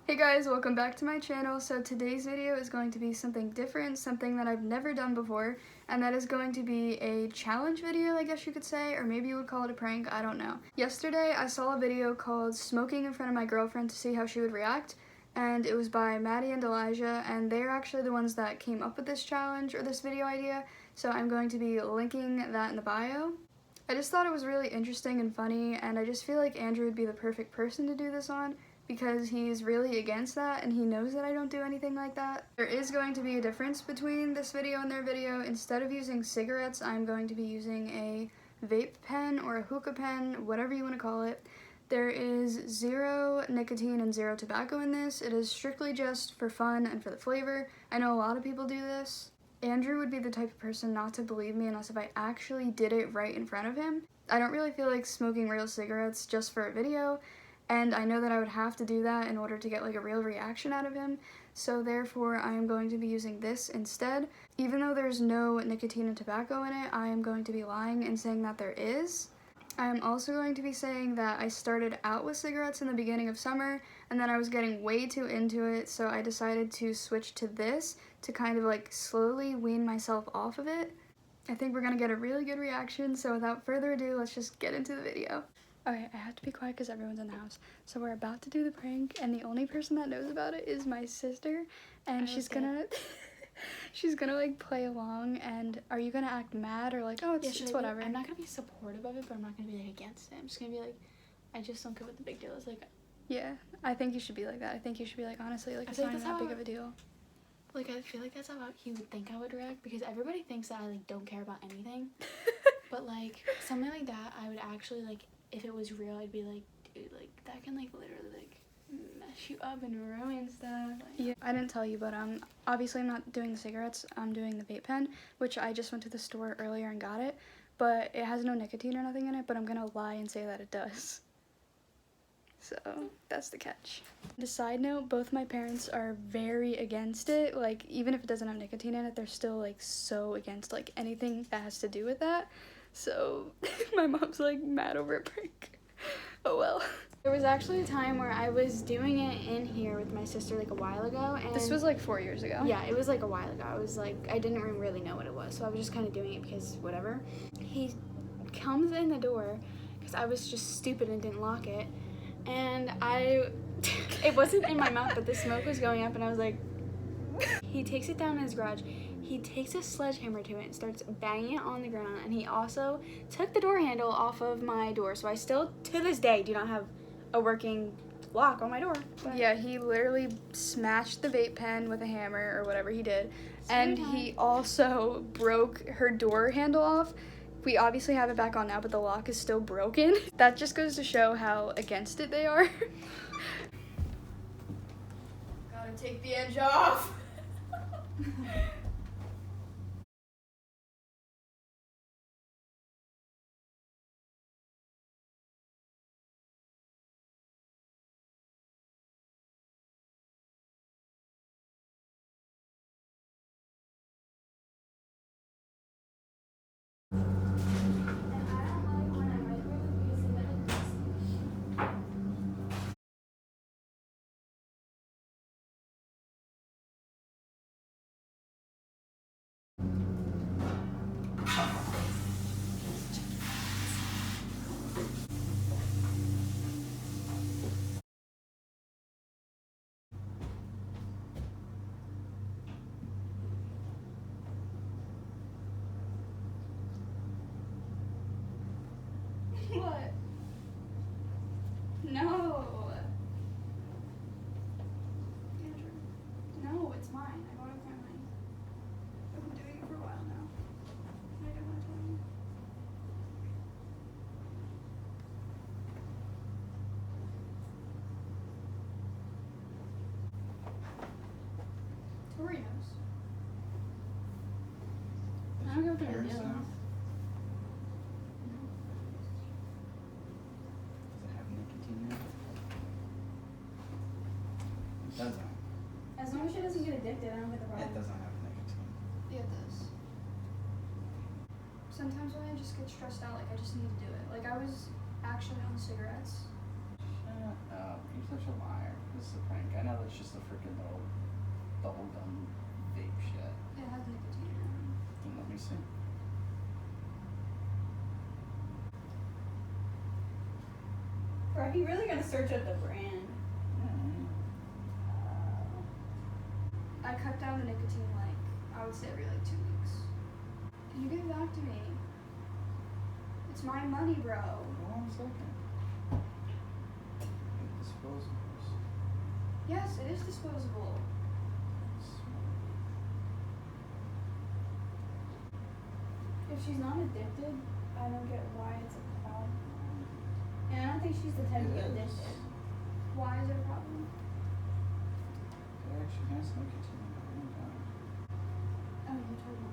Hey guys, welcome back to my channel. So today's video is going to be something different, something that I've never done before, and that is going to be a challenge video, I guess you could say, or maybe you would call it a prank, I don't know. Yesterday I saw a video called Smoking in Front of My Girlfriend to see how she would react, and it was by Maddie and Elijah, and they're actually the ones that came up with this challenge or this video idea, so I'm going to be linking that in the bio. I just thought it was really interesting and funny, and I just feel like Andrew would be the perfect person to do this on, because he's really against that and he knows that I don't do anything like that. There is going to be a difference between this video and their video. Instead of using cigarettes, I'm going to be using a vape pen or a hookah pen, whatever you want to call it. There is 0 nicotine and 0 tobacco in this. It is strictly just for fun and for the flavor. I know a lot of people do this. Andrew would be the type of person not to believe me unless if I actually did it right in front of him. I don't really feel like smoking real cigarettes just for a video, and I know that I would have to do that in order to get like a real reaction out of him, so therefore I am going to be using this instead. Even though there's no nicotine and tobacco in it, I am going to be lying and saying that there is. I am also going to be saying that I started out with cigarettes in the beginning of summer, and then I was getting way too into it, so I decided to switch to this to kind of like slowly wean myself off of it. I think we're gonna get a really good reaction, so without further ado, let's just get into the video. Okay, I have to be quiet because everyone's in the house. So we're about to do the prank, and the only person that knows about it is my sister, and she's gonna she's gonna like play along. And are you gonna act mad or like, oh, it's whatever? I'm not gonna be supportive of it, but I'm not gonna be like against it. I'm just gonna be like, I just don't get what the big deal is. Like, yeah, I think you should be like that. I think you should be like, honestly, like, it's not that big of a deal. Like, I feel like that's how he would think I would react, because everybody thinks that I like don't care about anything. But like something like that, I would actually like. If it was real, I'd be like, dude, like, that can, like, literally, like, mess you up and ruin stuff. Like, yeah, I didn't tell you, but, obviously I'm not doing the cigarettes, I'm doing the vape pen, which I just went to the store earlier and got it, but it has no nicotine or nothing in it, but I'm gonna lie and say that it does. So, that's the catch. The side note, both my parents are very against it. Like, even if it doesn't have nicotine in it, they're still, like, so against, like, anything that has to do with that. So, my mom's, like, mad over a prank. Oh, well. there was actually a time where I was doing it in here with my sister, like, a while ago, and This was, like, 4 years ago. Yeah, it was, like, a while ago. I was, like, I didn't really know what it was, so I was just kind of doing it because whatever. He comes in the door, because I was just stupid and didn't lock it, and it wasn't in my mouth, but the smoke was going up, and I was like, he takes it down in his garage. He takes a sledgehammer to it and starts banging it on the ground, and he also took the door handle off of my door, so I still, to this day, do not have a working lock on my door. But yeah, he literally smashed the vape pen with a hammer or whatever he did, and he also broke her door handle off. We obviously have it back on now, but the lock is still broken. That just goes to show how against it they are. Gotta take the edge off. What? No. Andrew. No, it's mine. I bought it with my money. I've been doing it for a while now. I don't want to tell you. Tori knows. I don't know if they're Does deal. it have nicotine in it? It doesn't. as long as she doesn't get addicted, I don't get the It problem. doesn't have nicotine. Yeah, it does. Sometimes when I just get stressed out, like, I just need to do it. Like, I was actually on cigarettes. Shut up. You're such a liar. This is a prank. I know it's just a freaking double gum vape shit. It has nicotine in it. Then let me see. Are you really gonna search up the brand? I cut down the nicotine like, I would say every like 2 weeks. Can you give it back to me? It's my money, bro. Hold on a second. Disposables. Yes, it is disposable. If she's not addicted, I don't get why it's a problem. And I don't think she's the type to get addicted. Why is it a problem? It actually has nicotine in it. Oh, you told me.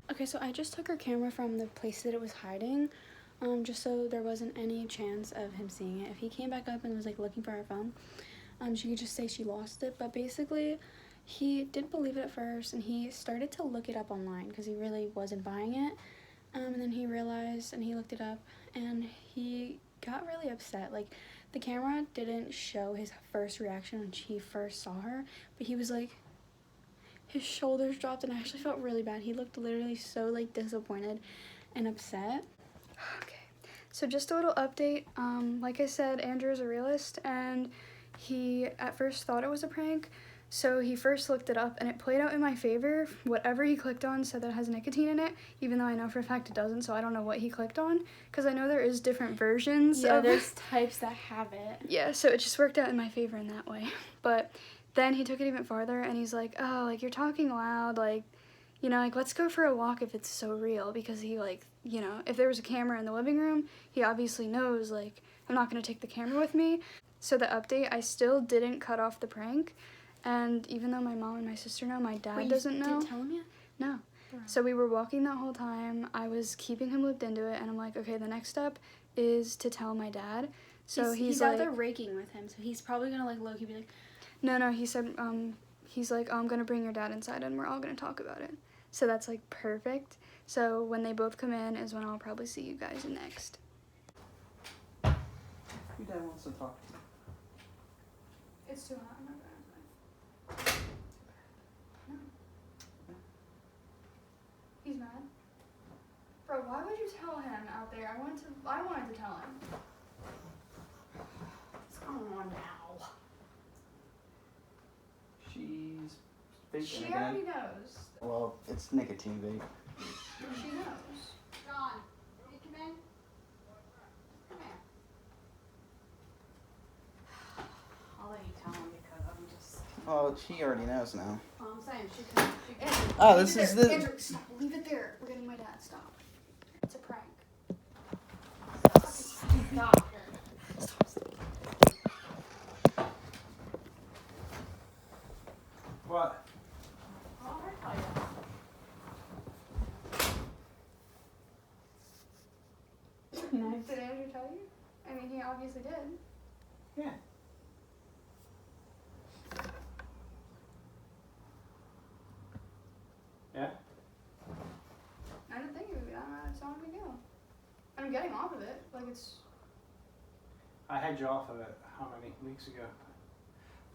Okay, so I just took her camera from the place that it was hiding, just so there wasn't any chance of him seeing it. If he came back up and was like looking for her phone, she could just say she lost it. But basically, he didn't believe it at first, and he started to look it up online because he really wasn't buying it. And then he realized, and he looked it up, and he got really upset. Like, the camera didn't show his first reaction when he first saw her, but he was like, his shoulders dropped, and I actually felt really bad. He looked literally so like disappointed and upset. Okay, so just a little update. Like I said, Andrew is a realist, and he at first thought it was a prank. So he first looked it up, and it played out in my favor. Whatever he clicked on said that it has nicotine in it, even though I know for a fact it doesn't, so I don't know what he clicked on, because I know there is different versions Yeah, of there's types that have it. Yeah, so it just worked out in my favor in that way. But then he took it even farther, and he's like, oh, like, you're talking loud, like, you know, like, let's go for a walk if it's so real, because he, like, you know, if there was a camera in the living room, he obviously knows, like, I'm not going to take the camera with me. So the update, I still didn't cut off the prank, and even though my mom and my sister know, my dad doesn't know. Didn't tell him yet? No. Bro. So we were walking that whole time. I was keeping him looped into it, and I'm like, okay, the next step is to tell my dad. So he's out like, there raking with him, so he's probably gonna like low-key be like, no, he said, he's like, oh, I'm gonna bring your dad inside, and we're all gonna talk about it. So that's like perfect. So when they both come in is when I'll probably see you guys next. Your dad wants to talk to you. It's too hot. I'm not gonna. No. He's mad. Bro, why would you tell him out there? I wanted to tell him. what's going on now? She's vaping She again. already knows. Well, it's nicotine vape. She knows. John, will you come in? Come here. I'll let you tell him because I'm just... Oh, she already knows now. Well, I'm saying she can. Andrew, Oh, leave this it is there. the- Andrew, stop. Leave it there. We're getting my dad. Stop. It's a prank. Stop. What? Nice. Did Andrew tell you? I mean, he obviously did. Yeah. Yeah? I didn't think it would be. It's not a big deal. I'm getting off of it. Like, it's. I had you off of it how many weeks ago?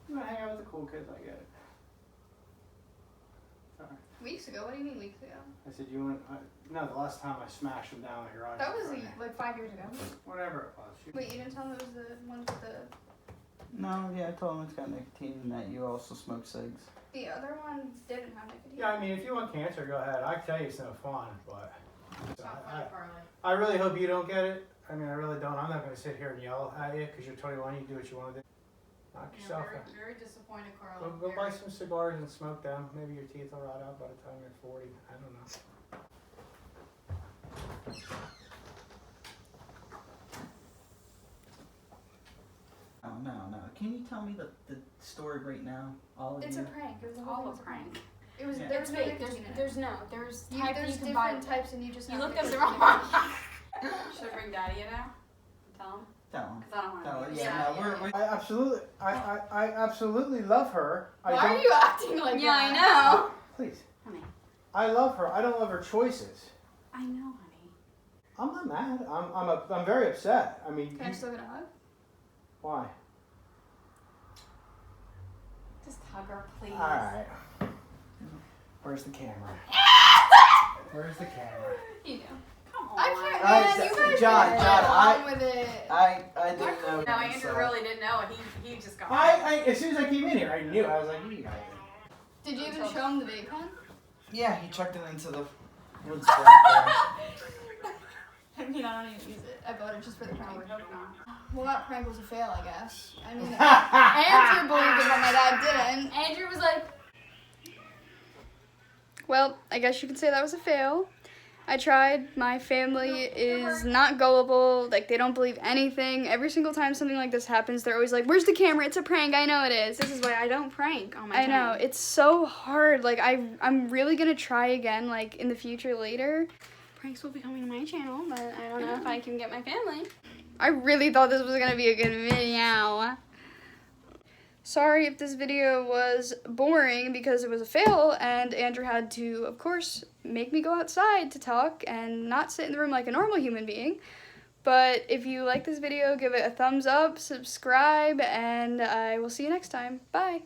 I'm gonna hang out with the cool kids, I get it. Sorry. Weeks ago? What do you mean weeks ago? I said you want, no, the last time I smashed them down the garage. That was in front of you. like 5 years ago. Whatever it was. Wait, you didn't tell him it was the one with the. No, yeah, I told him it's got nicotine and that you also smoke cigs. The other one didn't have nicotine. Yeah, I mean, if you want cancer, go ahead. I can tell you it's no fun, but It's not funny, Carly. I really hope you don't get it. I mean, I really don't. I'm not gonna sit here and yell at you because you're 21. You can do what you want to do. Knock yourself out. Very disappointed, Carly. Go buy some cigars and smoke them. Maybe your teeth will rot out by the time you're 40. I don't know. Oh, no. Can you tell me the story right now? All of It's you? a prank. It was It's a whole all a thing. prank. It was. Yeah. There It's was no fake. nicotine in it. There's type There's you can buy. different types, and you just. You have looked up the nicotine wrong in it. one. Should I bring Daddy in now? Tell him? Tell him. Because I don't want Tell to. her. Yeah, no, we're I absolutely love her. Why are you acting like Yeah, that? I know. Please. Honey. I love her. I don't love her choices. I know, honey. I'm not mad. I'm very upset. I mean, Can I still get a hug? why? Just hug her, please. All right. Where's the camera? Where's the camera? You know. Come on. I can't, Alright, man. You so- guys John, get John, along with it. I didn't know. No, Andrew so- really didn't know it. He just got As soon as I came in here, I knew. I was like, you guys. Did you even show him the vape pen? Yeah, he chucked it into the wood scrap there. I mean, I don't even use it. I bought it just for the No, prank. we hope not. Well, that prank was a fail, I guess. I mean, Andrew believed it, but my dad didn't. Andrew was like, Well, I guess you could say that was a fail. I tried. My family is not gullible. Like, they don't believe anything. Every single time something like this happens, they're always like, where's the camera? It's a prank. I know it is. this is why I don't prank on my I channel. know. It's so hard. Like, I'm really going to try again, like, in the future later. Pranks will be coming to my channel, but I don't know if I can get my family. I really thought this was going to be a good video. Sorry if this video was boring because it was a fail and Andrew had to, of course, make me go outside to talk and not sit in the room like a normal human being. But if you like this video, give it a thumbs up, subscribe, and I will see you next time. Bye.